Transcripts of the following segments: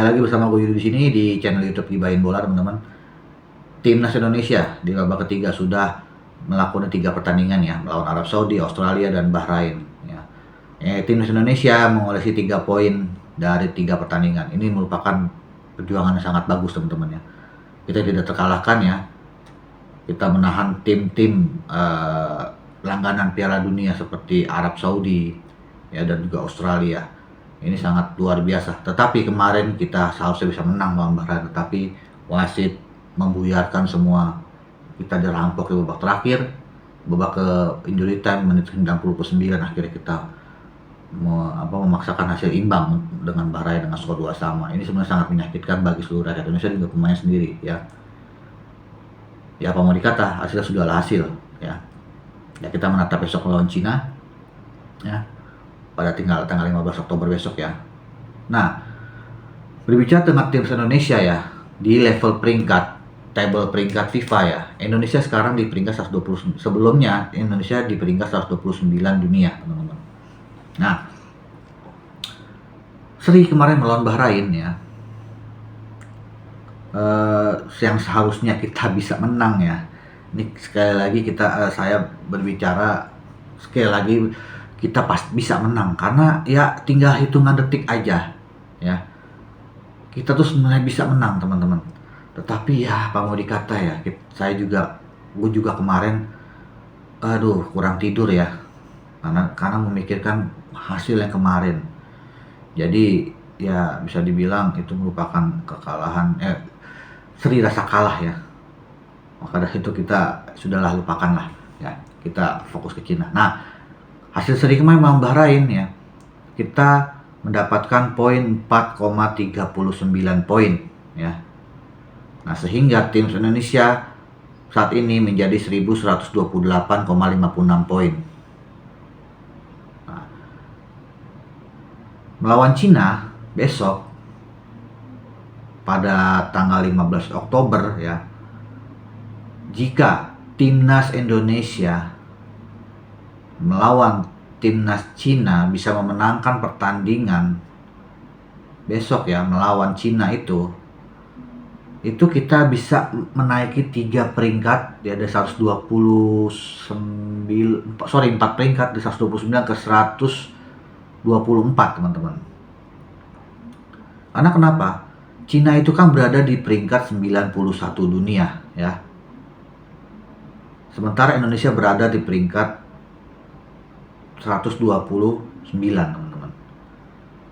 lagi bersama gue Yudi di sini di channel YouTube Gibahin Bola, teman-teman. Timnas Indonesia di babak ketiga sudah melakukan 3 pertandingan ya, melawan Arab Saudi, Australia, dan Bahrain. Ya. Timnas Indonesia mengoleksi 3 poin dari 3 pertandingan. Ini merupakan perjuangan yang sangat bagus, teman-teman ya. Kita tidak terkalahkan ya. Kita menahan tim-tim langganan Piala Dunia seperti Arab Saudi ya, dan juga Australia. Ini sangat luar biasa. Tetapi kemarin kita seharusnya bisa menang melawan Bahrain, tetapi wasit membuyarkan semua. Kita dirampok di babak terakhir, babak ke injury time menit 99, akhirnya kita memaksakan hasil imbang dengan Bahrain dengan skor 2 sama. Ini sebenarnya sangat menyakitkan bagi seluruh rakyat Indonesia dan juga pemain sendiri ya. Ya apa mau dikata, hasilnya sudahlah hasil ya. Ya kita menatap besok melawan Cina ya, pada tanggal 15 Oktober besok ya. Nah, berbicara tentang timnas Indonesia ya, di level peringkat, table peringkat FIFA ya, Indonesia sekarang di peringkat 120, sebelumnya Indonesia di peringkat 129 dunia, teman-teman. Nah, seri kemarin melawan Bahrain ya, yang seharusnya kita bisa menang ya. Ini sekali lagi saya berbicara sekali lagi, kita pasti bisa menang karena ya tinggal hitungan detik aja ya. Kita tuh sebenarnya bisa menang, teman-teman. Tetapi ya apa mau dikata ya, gue juga kemarin kurang tidur ya, karena memikirkan hasil yang kemarin. Jadi ya bisa dibilang itu merupakan kekalahan, seri rasa kalah ya. Maka dari itu kita sudahlah lupakanlah ya, kita fokus ke Cina. Nah, hasil seri kemarin melawan Bahrain ya, kita mendapatkan poin 4,39 poin ya. Nah, sehingga tim Indonesia saat ini menjadi 1128,56 poin. Nah, melawan Cina besok pada tanggal 15 Oktober ya, jika timnas Indonesia melawan timnas Cina bisa memenangkan pertandingan besok ya, melawan Cina itu kita bisa menaiki 3 peringkat ya, dari 4 peringkat dari 129 ke 124, teman-teman. Karena kenapa? Cina itu kan berada di peringkat 91 dunia ya. Sementara Indonesia berada di peringkat 129, teman-teman.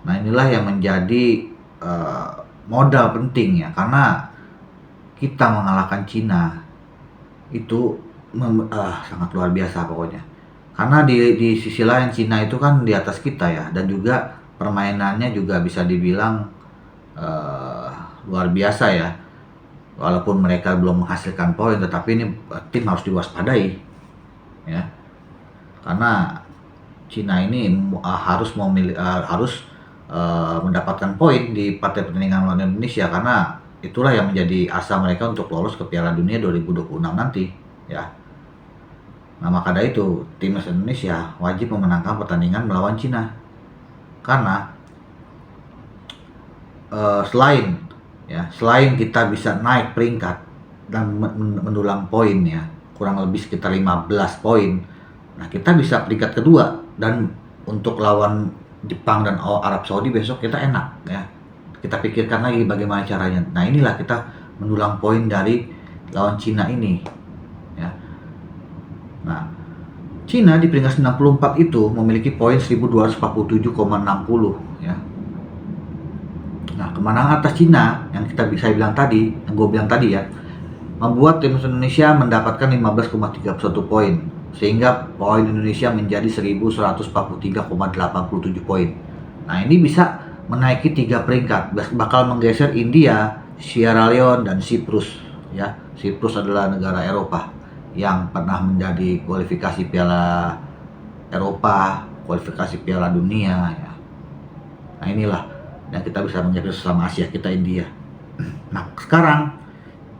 Nah, inilah yang menjadi modal penting ya, karena kita mengalahkan Cina itu sangat luar biasa pokoknya. Karena di sisi lain Cina itu kan di atas kita ya, dan juga permainannya juga bisa dibilang luar biasa ya. Walaupun mereka belum menghasilkan poin, tetapi ini tim harus diwaspadai ya. Karena Cina ini harus mendapatkan poin di partai pertandingan melawan Indonesia, karena itulah yang menjadi asa mereka untuk lolos ke Piala Dunia 2026 nanti ya. Nah, maka dari itu timnas Indonesia wajib memenangkan pertandingan melawan Cina, karena selain kita bisa naik peringkat dan mendulang poin ya, kurang lebih sekitar 15 poin. Nah, kita bisa peringkat kedua, dan untuk lawan Jepang dan Arab Saudi besok kita enak ya. Kita pikirkan lagi bagaimana caranya. Nah, inilah kita mendulang poin dari lawan Cina ini ya. Nah, Cina di peringkat 94 itu memiliki poin 1247,60 ya. Nah, kemenangan atas Cina yang gue bilang tadi ya, membuat tim Indonesia mendapatkan 15,31 poin, sehingga poin Indonesia menjadi 1143,87 poin. Nah, ini bisa menaiki 3 peringkat, bakal menggeser India, Sierra Leone, dan Siprus ya. Siprus adalah negara Eropa yang pernah menjadi kualifikasi Piala Eropa, kualifikasi Piala Dunia ya. Nah, inilah yang kita bisa menjaga sesama Asia kita, India. Nah, sekarang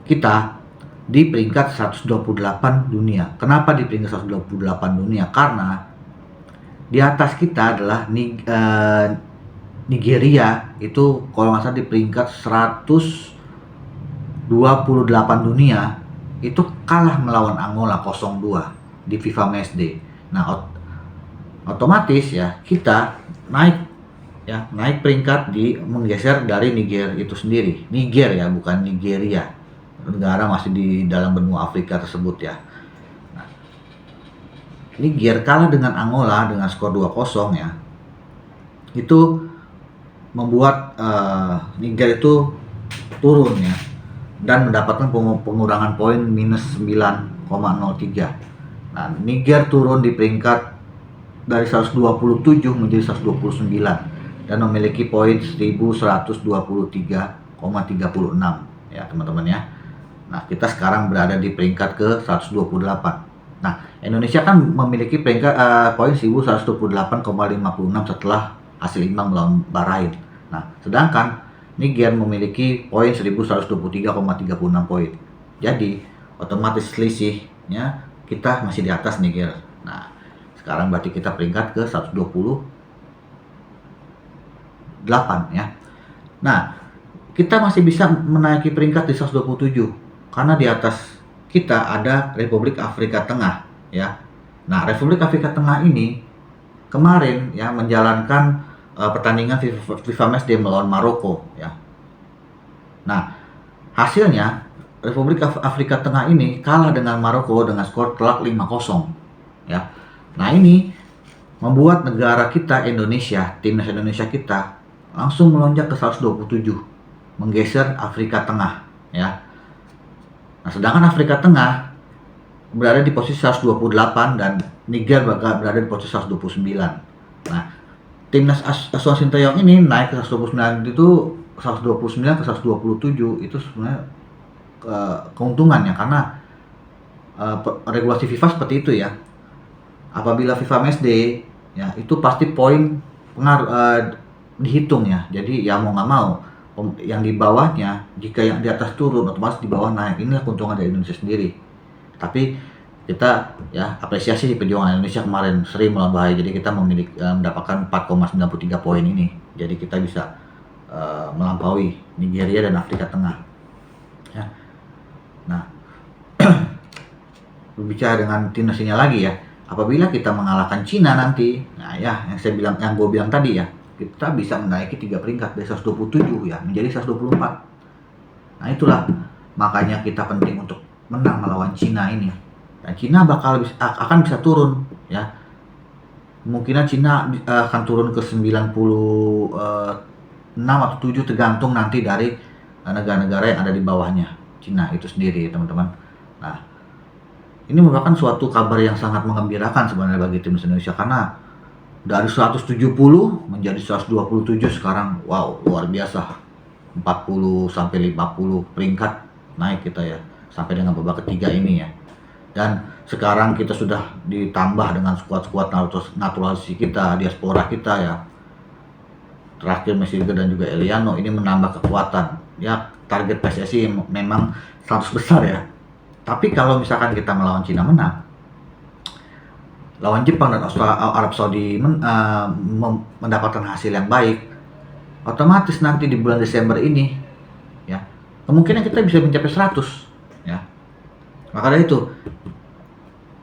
kita di peringkat 128 dunia. Kenapa di peringkat 128 dunia? Karena di atas kita adalah Nigeria itu kalau nggak salah di peringkat 128 dunia, itu kalah melawan Angola 0-2 di FIFA Matchday. Nah, otomatis ya kita naik peringkat, menggeser dari Niger itu sendiri. Niger ya, bukan Nigeria. Negara masih di dalam benua Afrika tersebut ya. Nah, Niger kalah dengan Angola dengan skor 2-0 ya. Itu membuat Niger itu turun ya, dan mendapatkan pengurangan poin minus 9,03. Nah, Niger turun di peringkat dari 127 menjadi 129 dan memiliki poin 1123,36 ya teman-teman ya. Nah, kita sekarang berada di peringkat ke 128. Nah, Indonesia kan memiliki peringkat poin 1128,56 setelah hasil imbang melawan Bahrain. Nah, sedangkan Niger memiliki poin 1123,36 poin. Jadi, otomatis selisihnya kita masih di atas Niger. Nah, sekarang berarti kita peringkat ke 128 ya. Nah, kita masih bisa menaiki peringkat di 127 karena di atas kita ada Republik Afrika Tengah ya. Nah, Republik Afrika Tengah ini kemarin ya menjalankan pertandingan FIFA Matchday melawan Maroko ya. Nah, hasilnya Republik Afrika Tengah ini kalah dengan Maroko dengan skor telak 5-0 ya. Nah, ini membuat negara kita Indonesia, timnas Indonesia kita langsung melonjak ke 127, menggeser Afrika Tengah ya. Nah, sedangkan Afrika Tengah berada di posisi 128 dan Niger berada di posisi 129. Nah, timnas Asuhan Sinteyong ini naik ke 129 itu 129 ke 127 itu sebenarnya keuntungannya karena regulasi FIFA seperti itu ya. Apabila FIFA Matchday ya itu pasti poin dihitung ya. Jadi ya mau nggak mau yang di bawahnya, jika yang di atas turun otomatis di bawah naik. Inilah keuntungan dari Indonesia sendiri. Tapi kita ya apresiasi perjuangan Indonesia kemarin seri melawan Bahrain. Jadi kita mendapatkan 4,93 poin ini. Jadi kita bisa melampaui Nigeria dan Afrika Tengah. Ya. Nah, berbicara dengan timnasnya lagi ya. Apabila kita mengalahkan Cina nanti, nah ya yang gue bilang tadi ya, kita bisa menaiki 3 peringkat dari 127 ya menjadi 124. Nah, itulah makanya kita penting untuk menang melawan Cina ini. Dan Cina akan bisa turun ya. Kemungkinan Cina akan turun ke 96 atau 7 tergantung nanti dari negara-negara yang ada di bawahnya Cina itu sendiri teman-teman. Nah, ini merupakan suatu kabar yang sangat menggembirakan sebenarnya bagi tim Indonesia karena dari 170 menjadi 127 sekarang, wow, luar biasa. 40 sampai 50 peringkat naik kita ya sampai dengan babak ketiga ini ya. Dan sekarang kita sudah ditambah dengan skuad-skuad naturalisasi kita, diaspora kita ya. Terakhir Messi dan juga Eliano ini menambah kekuatan. Ya, target PSSI memang 100 besar ya. Tapi kalau misalkan kita melawan Cina menang, lawan Jepang dan Arab Saudi mendapatkan hasil yang baik, otomatis nanti di bulan Desember ini ya kemungkinan kita bisa mencapai 100 ya. Maka dari itu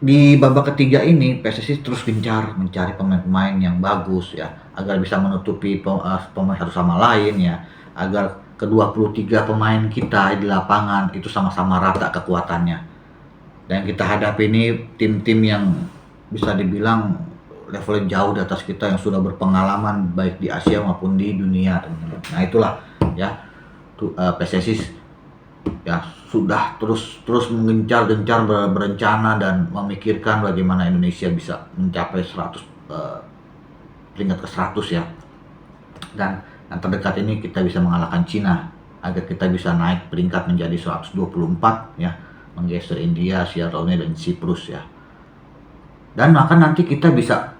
di babak ketiga ini PSSI terus gencar mencari pemain-pemain yang bagus ya agar bisa menutupi pemain satu sama lain ya, agar ke-23 pemain kita di lapangan itu sama-sama rata kekuatannya. Dan kita hadapi ini tim-tim yang bisa dibilang levelnya jauh di atas kita yang sudah berpengalaman baik di Asia maupun di dunia. Nah, itulah ya PSSI ya sudah terus menggencar-gencar berencana dan memikirkan bagaimana Indonesia bisa mencapai 100 peringkat ke 100 ya. Dan yang terdekat ini kita bisa mengalahkan Cina agar kita bisa naik peringkat menjadi 124 ya, menggeser India, Sierra Leone dan Siprus ya. Dan maka nanti kita bisa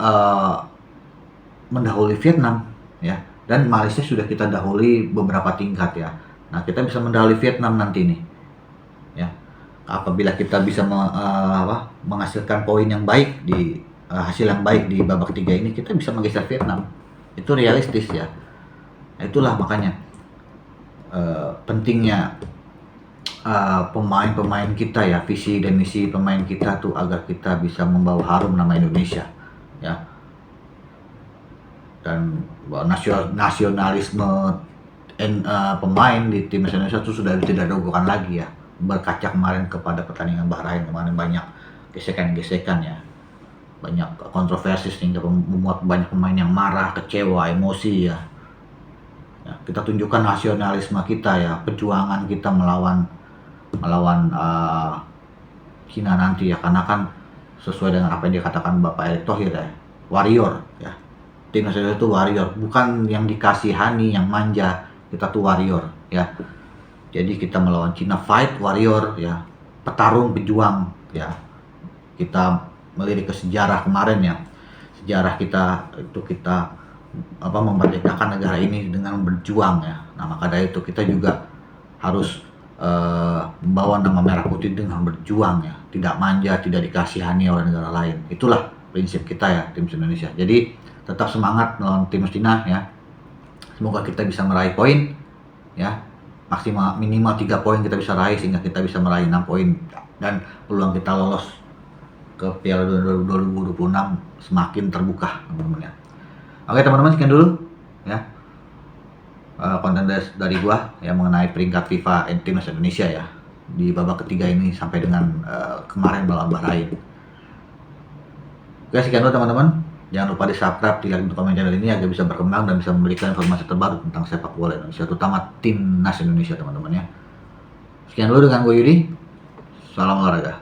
mendahului Vietnam ya, dan Malaysia sudah kita dahului beberapa tingkat ya. Nah, kita bisa mendahului Vietnam nanti nih ya. Apabila kita bisa menghasilkan poin yang baik di hasil yang baik di babak ketiga ini, kita bisa menggeser Vietnam. Itu realistis ya. Nah, itulah makanya pentingnya pemain-pemain kita ya, visi dan misi pemain kita tuh agar kita bisa membawa harum nama Indonesia ya. Dan nasionalisme pemain di tim Indonesia itu sudah tidak diragukan lagi ya. Berkaca kemarin kepada pertandingan Bahrain kemarin, banyak gesekan-gesekan ya, banyak kontroversi sehingga membuat banyak pemain yang marah, kecewa, emosi ya. Ya, kita tunjukkan nasionalisme kita ya, perjuangan kita melawan Cina nanti ya, karena kan sesuai dengan apa yang dikatakan Bapak Erick Thohir ya, warrior ya. Tim nasional itu warrior, bukan yang dikasihani, yang manja. Kita tuh warrior ya. Jadi kita melawan Cina fight warrior ya, petarung, pejuang ya. Kita melirik ke sejarah kemarin ya. Sejarah kita itu kita memerdekakan negara ini dengan berjuang ya. Nah, maka dari itu kita juga harus membawa nama merah putih dengan berjuang ya, tidak manja, tidak dikasihani oleh negara lain. Itulah prinsip kita ya, tim Indonesia. Jadi tetap semangat melawan tim Cina ya. Semoga kita bisa meraih poin ya, maksimal minimal 3 poin kita bisa raih sehingga kita bisa meraih 6 poin dan peluang kita lolos ke Piala 2026 semakin terbuka teman-teman ya. Oke teman-teman, sekian dulu ya konten dari gua yang mengenai peringkat FIFA Timnas Indonesia ya di babak ketiga ini sampai dengan kemarin melawan Bahrain. Oke, sekian dulu teman-teman. Jangan lupa di subscribe, di like, untuk komen channel ini agar bisa berkembang dan bisa memberikan informasi terbaru tentang sepak bola Indonesia, terutama timnas Indonesia teman-teman ya. Sekian dulu dengan gue Yudi. Salam olahraga.